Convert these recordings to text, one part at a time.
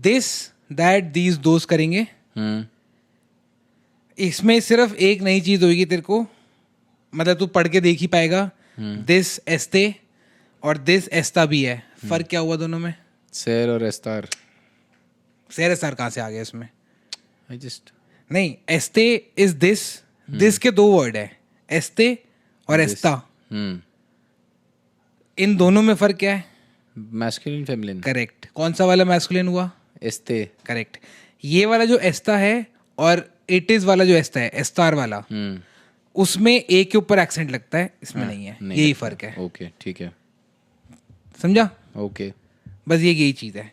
This that these दोस करेंगे, इसमें सिर्फ एक नई चीज होगी तेरे को, मतलब तू पढ़ के देख ही पाएगा। दिस एस्ते और दिस एस्ता भी है। फर्क क्या हुआ दोनों में? सेर और एस्तार। सेर एस्तार कहाँ से आ गया इसमें? आई जस्ट नहीं, एस्ते इज दिस, दिस के दो वर्ड है, एस्ते और एस्ता। इन दोनों में फर्क क्या है? Masculine feminine. करेक्ट। कौन सा वाला मैस्कुलिन हुआ? एस्ते। करेक्ट। ये वाला जो एस्ता है और इट इज वाला जो एस्ता है, एस्तार वाला, उसमें ए के ऊपर एक्सेंट लगता है, इसमें नहीं है। यही फर्क है। ओके ठीक है, समझा? ओके। बस ये यही चीज है,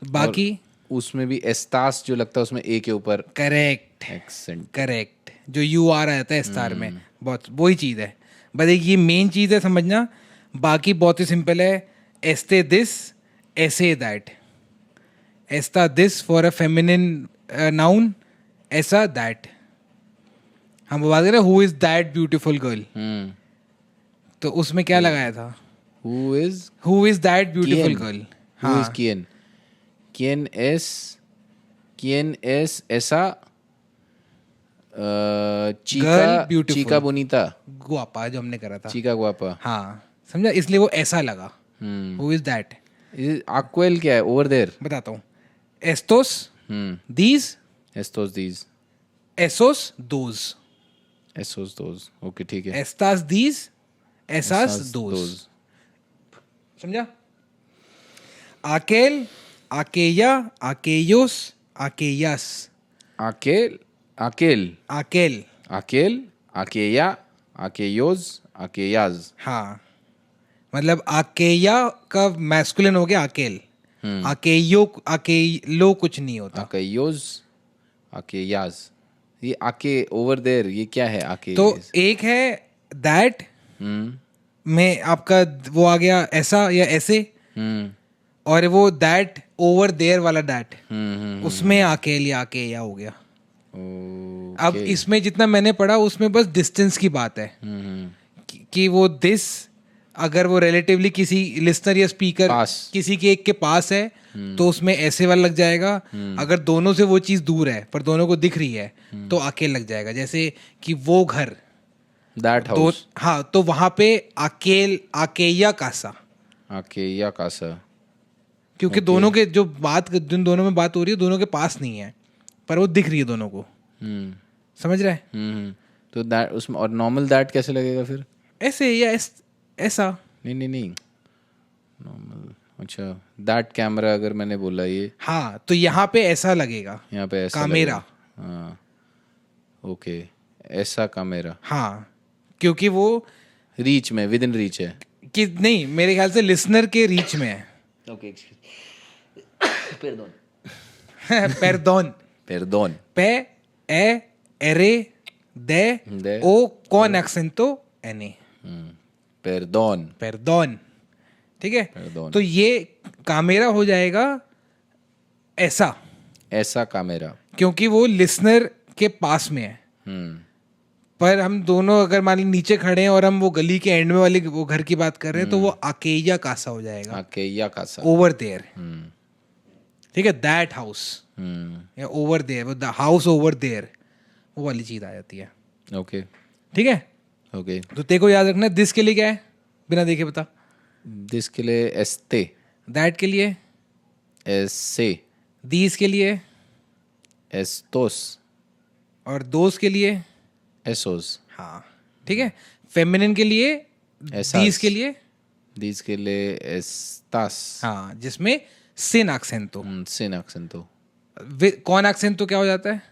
बाकी उसमें भी एस्तास जो लगता है उसमें ए के ऊपर करेक्ट एक्सेंट। करेक्ट, जो यू आ रहा है स्टार में, बहुत वही चीज़ है। बस एक ये मेन चीज़ है समझना, बाकी बहुत ही सिंपल है। एस्ते दिस, ऐसे that, Esta this for a feminine noun, ऐसा दैट। हम बात करें who is that beautiful girl, तो उसमें क्या लगाया था? Who is that beautiful girl. Who is कियन, कियन एस ऐसा Girl चीका बोनीता, गुआपा जो हमने करा था, चीका गुआपा। हाँ समझा, इसलिए वो ऐसा लगा। Who is that? आक्वेल क्या है? Over there. बताता हूँ। एस्टोस दीज, एस्टोस दीज, एसोस दोज, एसोस दोज। ओके ठीक है। एस्तास दीज, एसास दोज। समझा? आकेल, आकेया, आकेयोस, आकेयास। आकेल, आकेल, आकेल, आकेल, आकेया, आकेयोज, आकेयाज। हाँ, मतलब आकेया का मैस्कुलिन हो गया आकेल। आकेयो, आकेलो कुछ नहीं होता। आकेयोज, आकेयाज। ये आके ओवर देयर, ये क्या है आके? तो एक है दैट में आपका वो आ गया ऐसा या ऐसे, और वो दैट ओवर देयर वाला दैट, उसमें अकेले आके या हो गया। अब इसमें जितना मैंने पढ़ा उसमें बस डिस्टेंस की बात है कि वो दिस अगर वो रिलेटिवली किसी लिसनर या स्पीकर किसी के एक के पास है तो उसमें ऐसे वाला लग जाएगा। अगर दोनों से वो चीज़ दूर है पर दोनों को दिख रही है तो अकेले लग जाएगा। जैसे कि वो घर, दैट हाउस, हाँ, तो वहां पे अकेल, आकेया कासा, आकेया कासा, क्योंकि दोनों के जो बात, जिन दोनों में बात हो रही है दोनों के पास नहीं है पर वो दिख रही है दोनों को। समझ रहे हैं? तो दैट उसमें, और नॉर्मल दैट कैसे लगेगा फिर? ऐसे या ऐसा? नहीं नॉर्मल। अच्छा, दैट कैमरा अगर मैंने बोला ये, हाँ, तो यहाँ पे ऐसा लगेगा, यहाँ पे ऐसा कामेरा। हाँ ओके, ऐसा कामेरा। हाँ, क्योंकि वो रीच में, विद इन रीच है कि नहीं, मेरे ख्याल से लिसनर के रीच में है। ओके पेर्डोन पेरदोन, पेर्डोन, पे ए एरे दे ओ कौन एक्सेंटो एने, पेर्डोन, पेरदोन। ठीक है, पेर्डोन। तो ये कामेरा हो जाएगा ऐसा, ऐसा कामेरा, क्योंकि वो लिसनर के पास में है। पर हम दोनों अगर मान ली नीचे खड़े हैं और हम वो गली के एंड में वाली वो घर की बात कर रहे हैं तो वो आकेया कासा हो जाएगा, आकेया कासा, ओवर देयर। ठीक है, दैट हाउस या over there, the house over there, वो वाली चीज आ जाती है। ओके ठीक है, ओके। तो तेरे को याद रखना है दिस के लिए क्या है, बिना देखे बता। दिस के लिए एस्ते, दैट के लिए एसे, दीज के लिए एस्टोस, और दोस के लिए एसोस। हाँ, ठीक है। फेमिनिन के लिए दीज के लिए, दीज के लिए एस्तास, हाँ, जिसमें सिन एक्सेंटो, सिन एक्सेंटो। कौन एक्सेंटो क्या हो जाता है?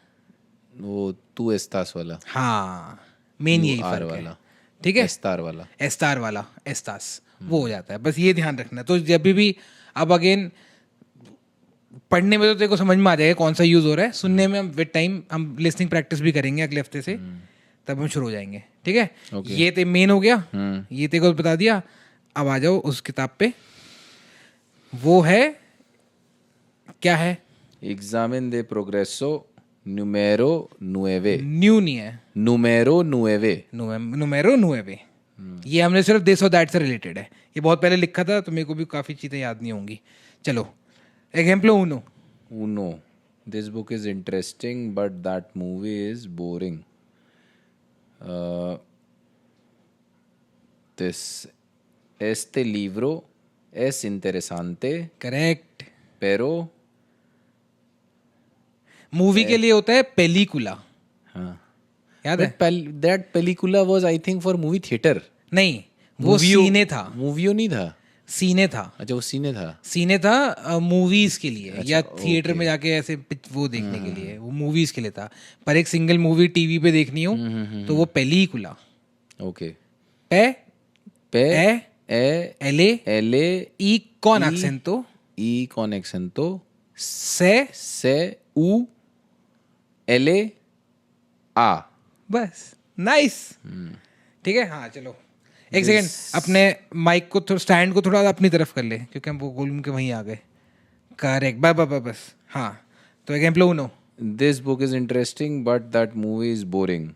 वो तू एस्तास वाला। हाँ, मेन यही फर्क वाला है। ठीक है, एस्तार वाला, एस्तार वाला, एस्तास, वो हो जाता है। बस ये ध्यान रखना। तो जब भी अब अगेन पढ़ने में तो तेरे को समझ में आ जाएगा कौन सा यूज हो रहा है, सुनने में विद टाइम हम लिसनिंग प्रैक्टिस भी करेंगे अगले हफ्ते से, तब हम शुरू हो जाएंगे। ठीक है, ये ते मेन हो गया, ये तेरे को बता दिया। अब आ जाओ उस किताब पे, वो है क्या है? एग्जामिन दे प्रोग्रेसो नुमेरो नुएवे। न्यू नहीं है, नुमेरो नुएवे, नुमेरो नुएवे। ये हमने सिर्फ दिस और दैट से रिलेटेड है। ये बहुत पहले लिखा था तो मेरे को भी काफ़ी चीज़ें याद नहीं होंगी। चलो, example Uno, Uno. This book is interesting, but that movie is boring. This Este libro es interesante, correct. pero movie के लिए होता है पेलिकुला. हाँ. याद है? That película was, I think, for movie theater. नहीं, वो सीने था. मूवियो नहीं था. सीने था. अच्छा, वो सीने था. सीने था मूवीज के लिए, या थिएटर में जाके ऐसे वो देखने के लिए. वो मूवीज के लिए था. पर एक सिंगल मूवी टीवी पे देखनी हो तो वो पेलिकुला. ओके. पे पे ए एले एले ई कौन एक्सेंटो ई con accento से u एले आ. बस. नाइस. ठीक है. हाँ चलो एक सेकेंड, अपने माइक को स्टैंड को थोड़ा अपनी तरफ कर ले, क्योंकि हम वो घूम के वहीं आ गए. करेक्ट. बस. हाँ, तो example Uno. This book is interesting, but that movie is boring.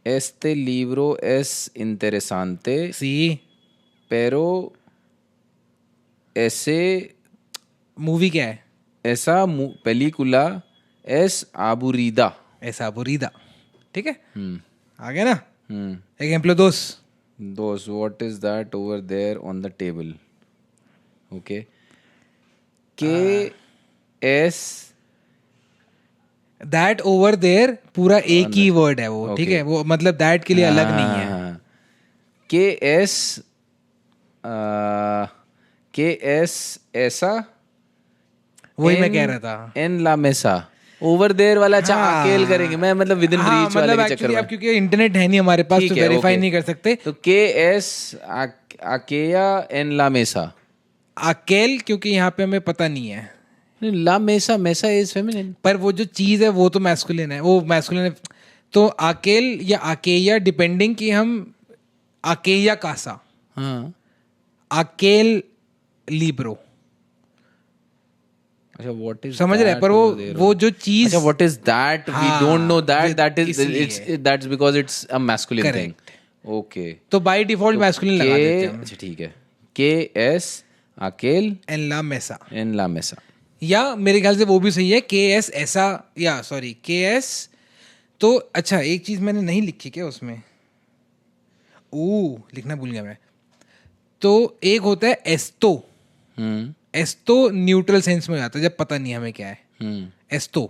Este libro es interesante, C pero ese movie क्या है? esa película es aburrida. ऐसा बुरीदा. ठीक है. आ गया ना. Example Those, what is that over there on the table? Okay. KS that over there पूरा एक ही word है वो. ठीक है. वो मतलब दैट के लिए अलग नहीं है. KS KS ऐसा वही मैं कह रहा था. En la mesa. Over there वाला. अच्छा, अकेल करेंगे. मैं मतलब विद इन रीच वाले के चक्कर में. अब क्योंकि इंटरनेट है नहीं हमारे पास तो वेरीफाई नहीं कर सकते. तो KS अकेया एन ला मेसा. अकेल क्योंकि यहाँ पे हमें पता नहीं है. ला मेसा. मेसा इज फेमिनिन. पर वो जो चीज है वो तो मैस्कुलिन है. वो मैस्कुलिन है. तो अकेल या अकेया डिपेंडिंग कि हम अकेया कासा. हाँ. अकेल लिब्रो. अच्छा, what is समझ रहे हैं. पर वो जो चीज. अच्छा, what is that? We don't know that. That's because it's a masculine thing. Okay. तो बाय डिफॉल्ट मैस्कुलिन लगा देते हैं. अच्छा, ठीक है. KS अकेल एन ला मेसा. एन ला मेसा. या मेरे ख्याल से वो भी सही है. KS ऐसा, या सॉरी KS. तो अच्छा, एक चीज मैंने नहीं लिखी क्या उसमें. लिखना भूल गया मैं. तो एक होता है एस्तो. एस्तो न्यूट्रल सेंस में हो जाता है जब पता नहीं हमें क्या है. एस्तो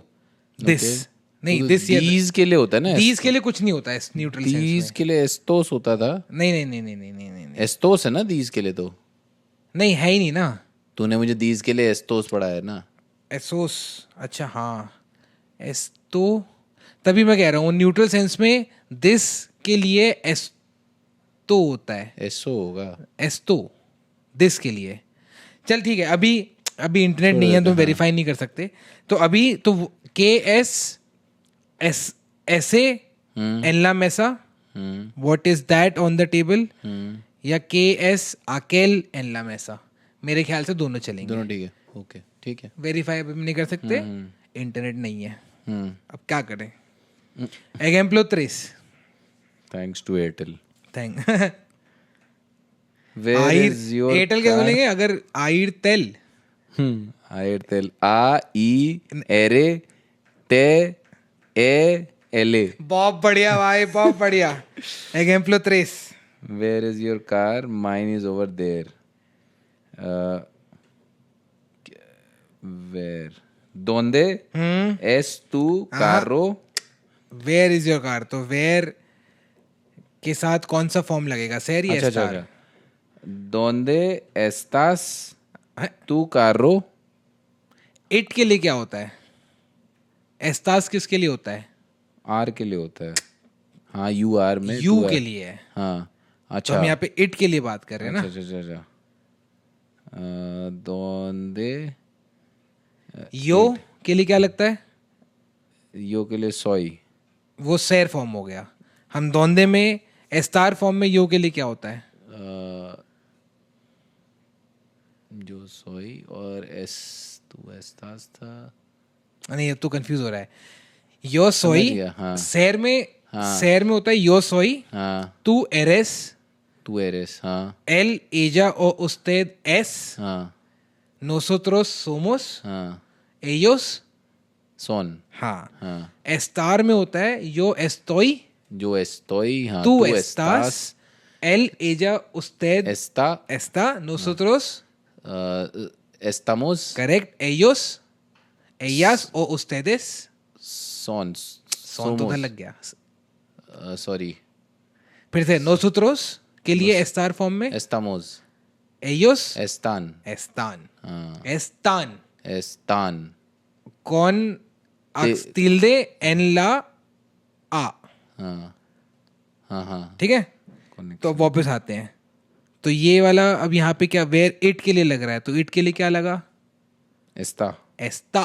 दिस नहीं. दिस दीज के लिए होता है ना. दीज के लिए कुछ नहीं होता है न्यूट्रल सेंस में. दीज के लिए एस्टोस होता था. नहीं. एस्टोस है ना दीज के लिए. तो नहीं है ही नहीं ना. तूने मुझे दीज के लिए एस्टोस पढ़ाया है ना. एसोस. अच्छा हाँ. एस्तो. तभी मैं कह रहा हूँ न्यूट्रल सेंस में दिस के लिए एस्तो होता है. एसो होगा. एस्तो दिस के लिए. चल ठीक है. अभी इंटरनेट नहीं है तो वेरीफाई नहीं कर सकते. तो अभी तो KS ऐसे एन ला मेसा. What is that on the table. या KS अकेल एन ला मेसा. मेरे ख्याल से दोनों चलेंगे. दोनों ठीक है. ओके, ठीक है. वेरीफाई अभी नहीं कर सकते. इंटरनेट नहीं है. अब क्या करें. Example 3. Thanks to Airtel. Thank. Where is your Airtel क्या बोलेंगे अगर आयरटेल. आयरटेल. आ ई एरे ते ए एले. बहुत बढ़िया भाई, बहुत बढ़िया. Example 3. Where is your car? Mine is over there. Where? ¿Dónde es tu carro? Where is your car? तो where के साथ कौन सा फॉर्म लगेगा. सेर या star. ¿Dónde estás tu carro? It के लिए क्या होता है. एस्तास किसके लिए होता है. आर के लिए होता है. हाँ, यू आर में यू के लिए है. हाँ. अच्छा, तो हम यहाँ पे इट के लिए बात कर रहे हैं ना. अच्छा. ¿Dónde? यो के लिए क्या लगता है. यो के लिए सोई. वो सेर फॉर्म हो गया. हम दोंदे में एस्तार फॉर्म में यो के लिए क्या होता है. जो सोई और एस तू एस्तास था. नहीं, अब तो कंफ्यूज हो रहा है. यो सोई. हाँ. सेर में होता है यो सोई. हाँ. तू एरेस. तू एरेस. हाँ. एल एजा ओ उस्तेद एस. हाँ. nosotros somos. हाँ. ellos, son, हाँ. हाँ. Estar में होता है yo estoy, Yo estoy, हाँ. tú Tú estás, él, ella, usted, está, está, nosotros, estamos, correct, ellos, ellas o ustedes, son, son तो उधर somos, लग गया. sorry, फिर से nosotros के लिए estar फॉर्म में, estamos, ellos están, están, हाँ. están, están, con tilde en la a, हाँ, हाँ, हाँ. ठीक है. Connection. तो अब वापस आते हैं. तो ये वाला अब यहाँ पे क्या वेयर इट के लिए लग रहा है, तो इट के लिए क्या लगा? Está. एस्ता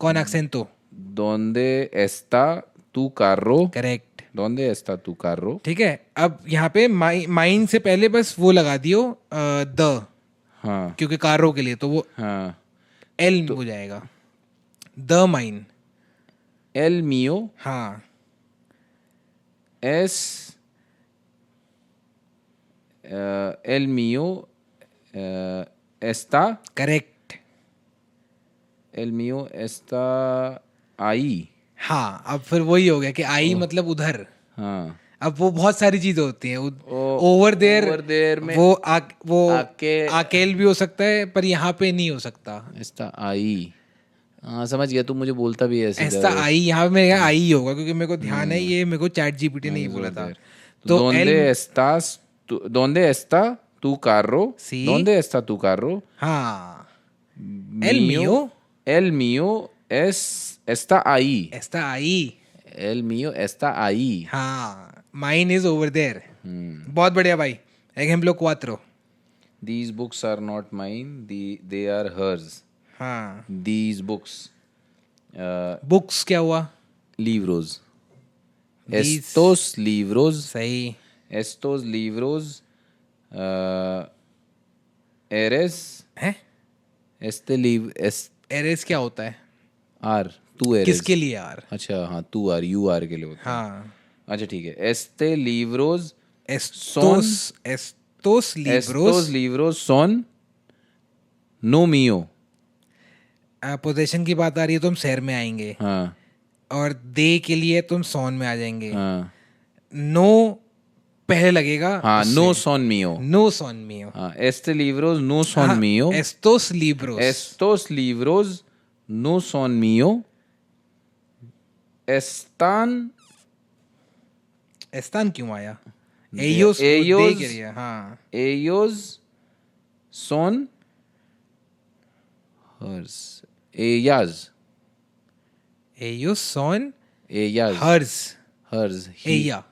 कौन एक्सेंटो. ¿Dónde está tu carro? Correct. ¿Dónde está tu carro? ठीक है. अब यहाँ पे माइन से पहले बस वो लगा दियो द, हाँ, क्योंकि कारो के लिए तो वो हाँ. एल हो जाएगा. The mine. El mío हाँ. es el mío está, correct. el mío está ahí. हाँ. अब फिर वही हो गया कि आई मतलब उधर. हाँ. अब वो बहुत सारी चीजें होती हैं. ओ- ओवर देयर over there में वो वो आके- आकेल भी हो सकता है, पर यहाँ पे नहीं हो सकता. está ahí. हाँ, समझ गया. तू मुझे बोलता भी है ऐसे. ऐसा आई यहाँ पे मेरे यहाँ आई ही होगा, क्योंकि मेरे को ध्यान है ये मेरे को चैट जीपीटी ने ही बोला था. तो ¿Dónde estás? ¿Dónde está tu carro? Sí. ¿Dónde está tu carro? हाँ. El mío El mío está ahí. está ahí. El mío está ahí. हाँ. Mine is over there. बहुत बढ़िया भाई. Ejemplo 4. These books are not mine. They are hers. हाँ. These books. Books क्या हुआ? Libros. These- Estos libros. सही. Estos libros. Eres. है? Este libro. Arrays क्या होता है? आर. तू eres. किसके लिए यार? अच्छा, हाँ. तू आर. यू आर के लिए होता है. हाँ. अच्छा, ठीक है. Este libros. Estos libros. Estos libros son no mío. Possession की बात आ रही है तो हम शहर में आएंगे, हाँ, और दे के लिए तुम सॉन में आ जाएंगे. हाँ, नो पहले लगेगा. हाँ. No son mío. नो सॉन मियो. हाँ. Este libros no son mío. Estos libros. Estos libros no son mío. Están. están क्यों आया? ellos दे ellos- के लिए. हाँ. Ellos son hers. Ellas. ellos son Ellas. hers. Hers. He. ella.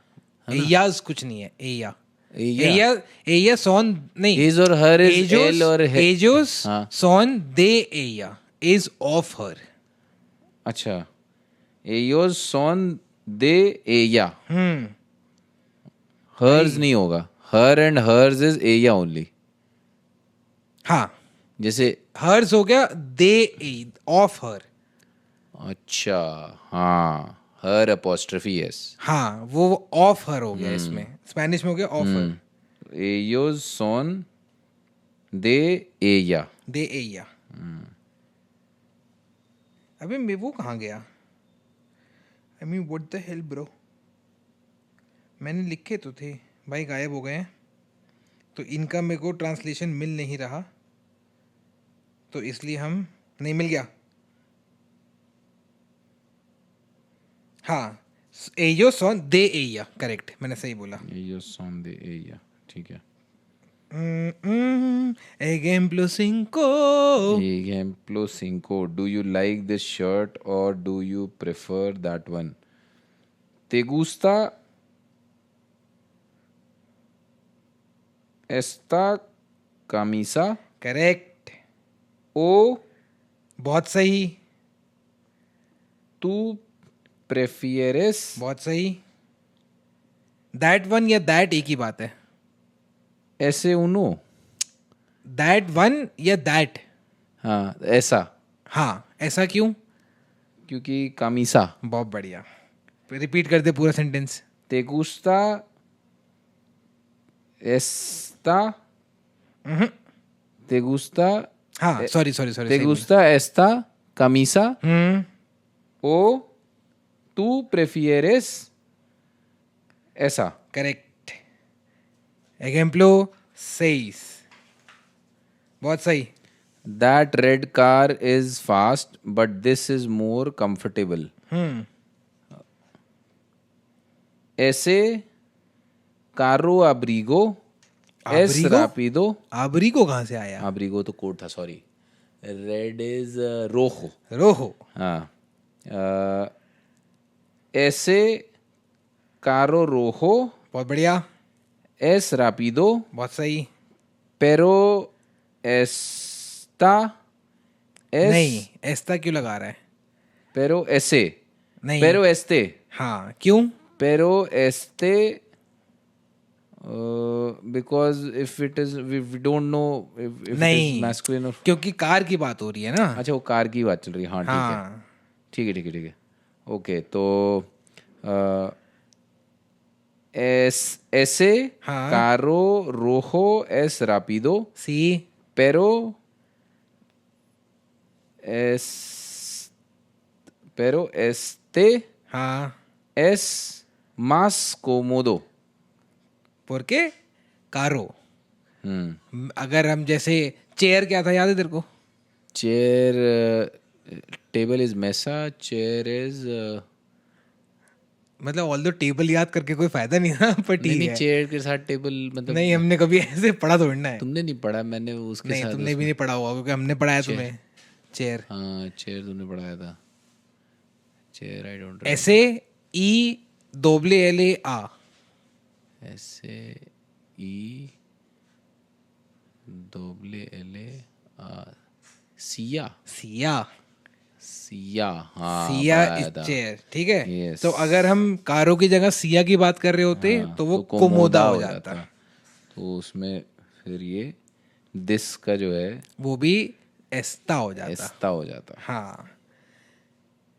ellas कुछ नहीं है. ella. Ella. ella son नहीं. His or her is ellos L or he. ellos हाँ. son de ella is of her. अच्छा. Ellos son de ella. Hers नहीं होगा. Her and hers is ella only. हाँ. जैसे. hers हो गया. they of her. अच्छा. हाँ. Her apostrophe s. हाँ, वो ऑफ हर हो गया. इसमें स्पेनिश में हो गया of her. Ellos son de ella. दे एया. अबे मैं वो कहाँ गया? I mean what the hell bro. मैंने लिखे तो थे भाई, गायब हो गए हैं. तो इनका मेरे को ट्रांसलेशन मिल नहीं रहा, तो इसलिए हम नहीं मिल गया. हाँ. ellos son de ella. Correct, मैंने सही बोला. Ellos son de ella. ठीक है. Ejemplo 5. Ejemplo 5. Do you like this shirt or do you prefer that one? ¿Te gusta esta camisa correct. o बहुत सही. tú prefieres बहुत सही. दैट वन या दैट एक ही बात है. ese uno? दैट वन या दैट. हाँ, ऐसा. हाँ. ऐसा क्यों? क्योंकि camisa. बहुत बढ़िया. रिपीट कर दे पूरा sentence. ¿Te gusta esta? ¿Te gusta? हाँ. Sorry sorry sorry. ¿Te gusta esta camisa हम्म o tú prefieres esa. Correct. एग्जाम्पलो 6. बहुत सही. That red car is fast but this is more comfortable. Ese carro abrigo es Abrigo? rápido. आबरी को कहाँ से आया? Abrigo तो कोट था, सॉरी. Red is rojo. रोहो. हाँ. Ese carro rojo बहुत बढ़िया. es rápido बहुत सही. pero esta es नहीं, एस्ता क्यों लगा रहा है? pero ese नहीं. pero este हाँ, क्यों? pero este because if it is we don't know if it is नहीं, masculine or क्योंकि कार की बात हो रही है ना. अच्छा वो कार की बात चल रही है. हाँ ठीक है हाँ. ठीक है ठीक है ठीक है. ओके तो ese हाँ. carro rojo es rápido सी. pero este हाँ. es más cómodo. por qué? कारो. हम्म. अगर हम जैसे चेयर क्या था याद है तेरे को? चेयर टेबल इज मेसा. चेयर इज मतलब ऑल दो टेबल याद करके कोई फायदा नहीं था, पर ठीक नहीं है. चेयर के साथ टेबल मतलब नहीं, हमने कभी ऐसे पढ़ा थोड़ना है. तुमने नहीं पढ़ा, मैंने उसके नहीं, साथ तुमने भी नहीं पढ़ा होगा क्योंकि हमने पढ़ाया तुम्हें चेयर. हाँ चेयर तुमने पढ़ाया था. चेयर आई डोंट ऐसे ई दोबले एले आ. ऐसे ई दोबले एले आ. सिया. सिया. सिया. हाँ सिया पढ़ाया इज था. चेयर. ठीक है. Yes. तो अगर हम कारों की जगह सिया की बात कर रहे होते हाँ, तो वो तो कोमोदा हो जाता. तो उसमें फिर ये दिस का जो है वो भी एस्ता हो जाता. एस्ता हो जाता. हाँ.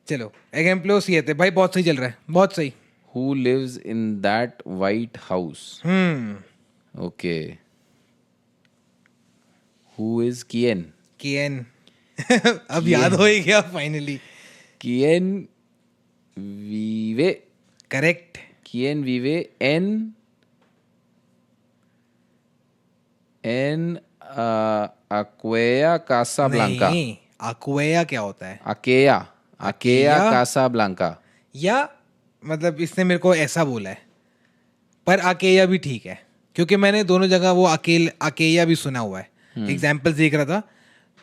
चलो एग्जाम्पल्स ये थे भाई. बहुत सही चल रहा है. बहुत सही. Who lives in that white house? Okay. Who is Kien? कियन. अब याद हो ही गया finally. Kien vive. Correct. Kien vive en Aquea Casablanca. नहीं, अक्वेया क्या होता है? Aquea. Aquea Casablanca. या मतलब इसने मेरे को ऐसा बोला है, पर अकेया भी ठीक है क्योंकि मैंने दोनों जगह वो अकेया भी सुना हुआ है. एग्जाम्पल देख रहा था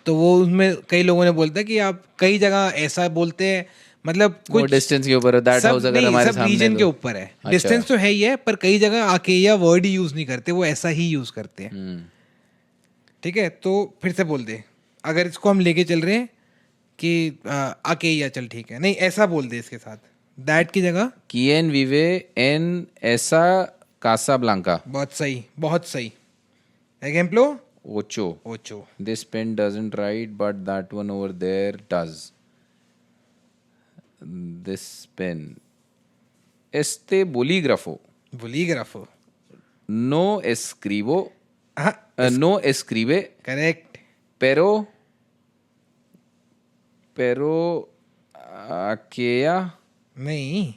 तो वो उसमें कई लोगों ने बोलता है कि आप कई जगह ऐसा बोलते हैं. मतलब वो कुछ डिस्टेंस के ऊपर है. दैट हाउस अगर हमारे सब सामने रीजन तो- के ऊपर है. अच्छा. डिस्टेंस तो है ही है, पर कई जगह अकेया वर्ड ही यूज नहीं करते, वो ऐसा ही यूज करते हैं. ठीक है. तो फिर से बोल दे. अगर इसको हम लेके चल रहे हैं कि अकेया, चल ठीक है. नहीं, ऐसा बोल दे इसके साथ दैट की जगह. Quien vive en esa Casablanca. बहुत सही. बहुत सही. एग्जाम्पलो Ocho. ओचो. This pen doesn't write, but that one over there does. This pen. Este bolígrafo. bolígrafo. No escribo. हाँ. No escribe. Correct. Pero aquella. नहीं,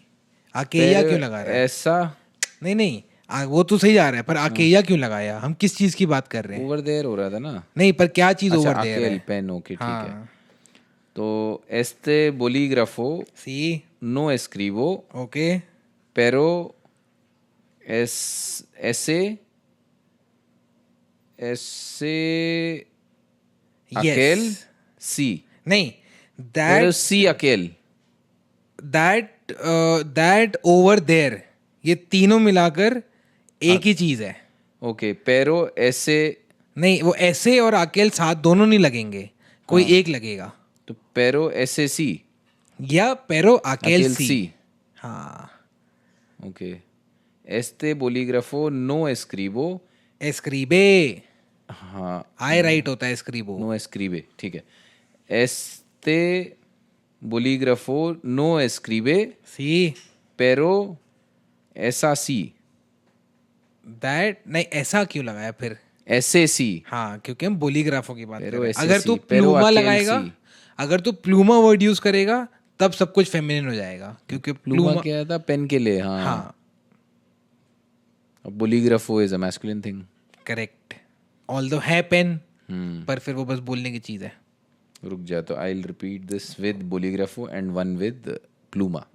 अकेया क्यों लगा रहा है? ऐसा. नहीं नहीं, वो तो सही जा रहा है, पर अकेया क्यों लगाया? हम किस चीज की बात कर रहे हैं? ओवर देयर हो रहा था ना. नहीं, पर क्या चीज अच्छा ओवर देयर अकेल है? पेन. ओके ठीक है. हाँ. तो este bolígrafo सी. no escribo. Okay. Pero ese aquel sí. नहीं, Pero sí aquel. That over there, ये तीनों मिलाकर एक ही चीज है. ओके. pero ese. नहीं, वो ऐसे और अकेल साथ दोनों नहीं लगेंगे, कोई एक लगेगा. तो pero ese sí. या पेरो अकेल Aquel सी. sí. हाँ. Okay. este bolígrafo no escribo. एस्क्रीबे. हाँ. आई राइट होता है एस्क्रीबो. No escribe. ठीक है. este bolígrafo no escribe. सी. pero esa sí. दैट नहीं, ऐसा क्यों लगाया फिर? ऐसे सी. हाँ, क्योंकि हम बोलीग्राफो की बात कर Pero रहे हैं. ese अगर sí, तू pero प्लूमा aquel लगाएगा, sí. अगर तू प्लूमा वर्ड यूज करेगा तब सब कुछ फेमिनिन हो जाएगा, क्योंकि प्लूमा क्या था? पेन के लिए, हाँ। हाँ बुलीग्राफो is a masculine thing. Correct, although है पेन, हम्म, पर फिर वो बस बोलने की चीज है। रुक जा, तो I will repeat this with बुलीग्राफो एंड वन विद प्लूमा।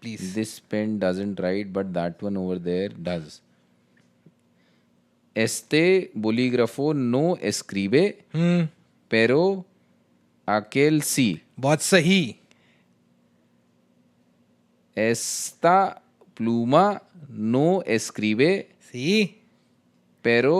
Please. This pen doesn't write, but that one over there does. Este bolígrafo no escribe, pero aquel sí. बहुत सही। Esta pluma no escribe, सी pero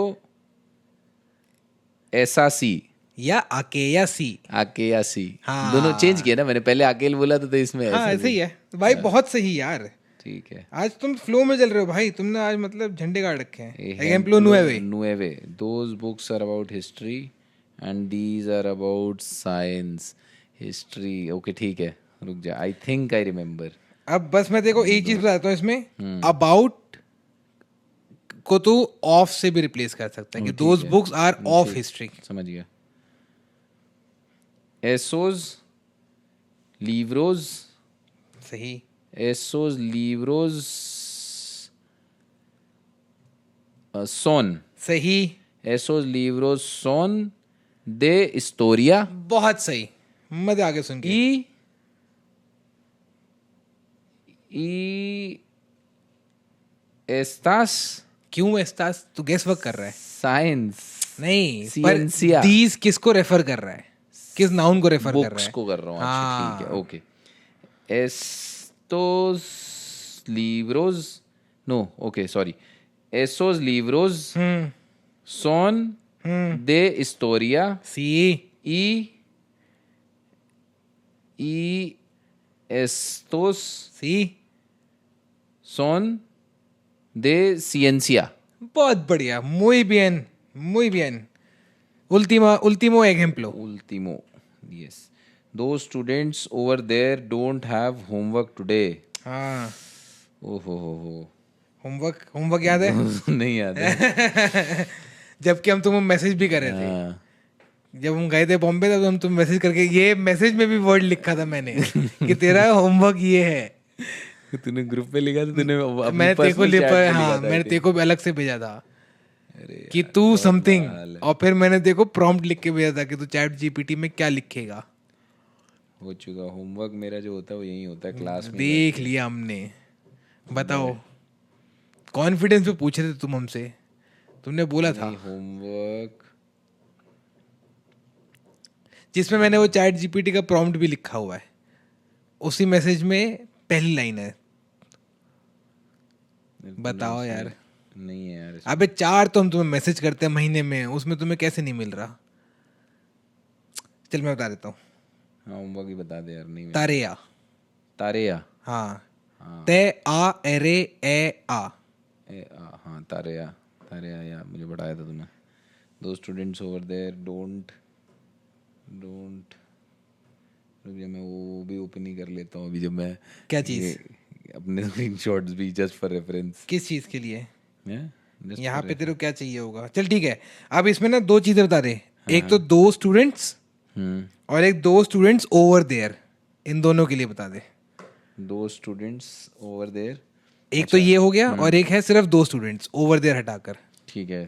esa sí. या आके या सी। आके या सी, हाँ। दोनों चेंज किया ना मैंने, पहले अकेले बोला तो इसमें हाँ ऐसा ऐसे ही है भाई, बहुत सही यार। ठीक है। आज तुम फ्लो में चल रहे हो भाई, तुमने आज मतलब झंडे गाड़ रखे हैं। एग्जाम्पलो नुएवे। Nueve. Those books are about history and these are about science. History. Okay, ठीक है, रुक जा, I think I remember. अब बस मैं देखो एक चीज बताता हूँ इसमें, अबाउट को तो ऑफ से भी रिप्लेस कर सकता है कि those books are of history. समझ गया। Esos libros. सही। Esos libros son. सही। Esos libros son de historia बहुत सही, मजा आगे सुन के। y estas क्यों एस्तास, तू गेस वर्क कर रहा है? science. नहीं, Ciencia. पर दीज किसको रेफर कर रहा है, किस नाउन को रेफर कर रहा बुक्स है? को कर रहा हूँ। हाँ। अच्छा ठीक है, okay. Estos libros, no, okay, sorry. Esos libros son de historia सी y estos सी। son de ciencia. बहुत बढ़िया, muy bien, muy bien। último ejemplo। Último, yes. Those students over there don't have homework today. हाँ, Oh ho. Homework याद है? नहीं याद है। जबकि हम तुम्हें मैसेज भी कर रहे थे। हाँ। जब हम गए थे बॉम्बे तब हम तुम मैसेज करके, ये मैसेज में भी वर्ड लिखा था मैंने कि तेरा होमवर्क ये है। तूने ग्रुप पे लिखा था, तूने अपनी मैंने तेरे को personal chat पे हाँ लिखा था, मैंने I तेरे को अलग से भेजा था अरे कि यार, तू बहुत समथिंग, बुरा हाल है। और फिर मैंने तेरे को प्रॉम्प्ट लिख के भेजा था कि तू चैट जीपीटी में क्या लिखेगा। हो चुका होमवर्क मेरा जो होता है वो यही होता है क्लास में। देख लिया हमने। बताओ, कॉन्फिडेंस पे पूछे थे तुम हमसे, तुमने बोला था होमवर्क जिसमें मैंने वो चैट जीपीटी का प्रॉम्प्ट भी लिखा हुआ है, उसी मैसेज में पहली लाइन है। बताओ यार। नहीं है यार। अबे 4 तो हम तुम्हें मैसेज करते हैं महीने में, उसमें तुम्हें कैसे नहीं मिल रहा? चल मैं बता देता हूँ। हाँ होमवर्क ही बता दे यार। नहीं तारेया। तारेया। हाँ, ते आ एरे ए आ। हाँ तारेया यार, मुझे बताया था तूने। दो स्टूडेंट्स ओवर देयर डोंट रुक जा, मैं वो भी ओपन ही कर लेता हूँ अभी, जब मैं क्या चीज? अपने स्क्रीनशॉट्स भी जस्ट फॉर रेफरेंस। किस चीज के लिए? Just यहाँ for पे तेरे को क्या चाहिए होगा? चल ठीक है, अब इसमें ना 2 चीजें बता दे। एक तो 2 स्टूडेंट्स और एक 2 स्टूडेंट्स ओवर देयर, इन दोनों के लिए बता दे। 2 स्टूडेंट्स ओवर देयर। एक तो ये हो गया, और एक है सिर्फ 2 स्टूडेंट्स ओवर देयर हटाकर। ठीक है,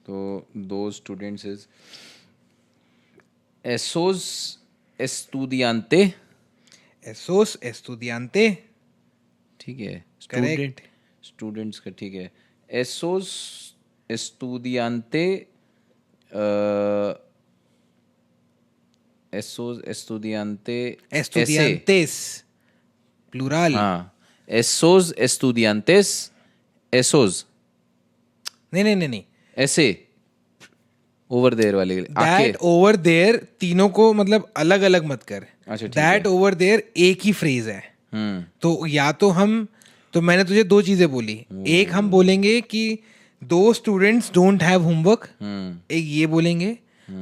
तो 2 students is esos estudiante। esos estudiante। ठीक है, Correct। स्टूडेंट्स का ठीक है। esos estudiante esos estudiantes plural. हाँ, esos estudiantes, esos नहीं ऐसे ओवर देयर वाले के लिए दैट ओवर देयर, तीनों को मतलब अलग अलग मत कर। अच्छा, ठीक दैट ओवर देयर एक ही फ्रेज है। तो या तो मैंने तुझे 2 चीजें बोली। एक हम बोलेंगे कि 2 स्टूडेंट्स डोंट हैव होमवर्क, एक ये बोलेंगे,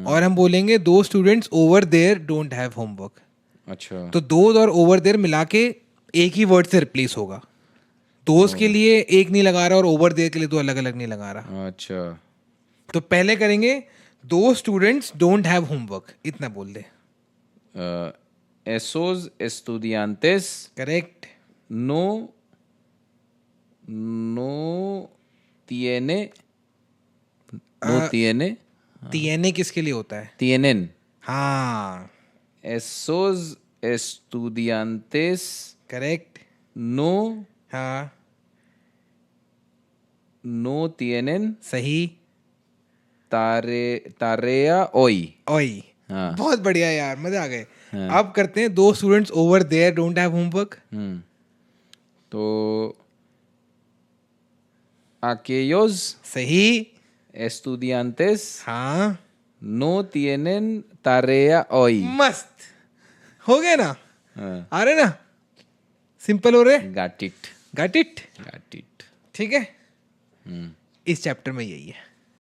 और हम बोलेंगे 2 students over there don't have homework. अच्छा, तो 2 और ओवर देयर मिला के एक ही वर्ड से रिप्लेस होगा। दोस्त के लिए एक नहीं लगा रहा और ओवर देयर के लिए 2 अलग अलग नहीं लगा रहा। अच्छा, तो पहले करेंगे 2 स्टूडेंट्स डोंट हैव होमवर्क, इतना बोल दे। esos estudiantes correct no tiene tiene किसके लिए होता है? tienen हाँ esos estudiantes करेक्ट no हाँ tienen सही tarea hoy. ओई हाँ बहुत बढ़िया यार, मजे आ गए। अब करते हैं दो students over there don't have homework. तो aquellos सही estudiantes हाँ no tienen tarea hoy. मस्त हो गया ना, हाँ, आ रहे ना, सिंपल हो रहे, got it. Got it. Got it. ठीक है, इस चैप्टर में यही है।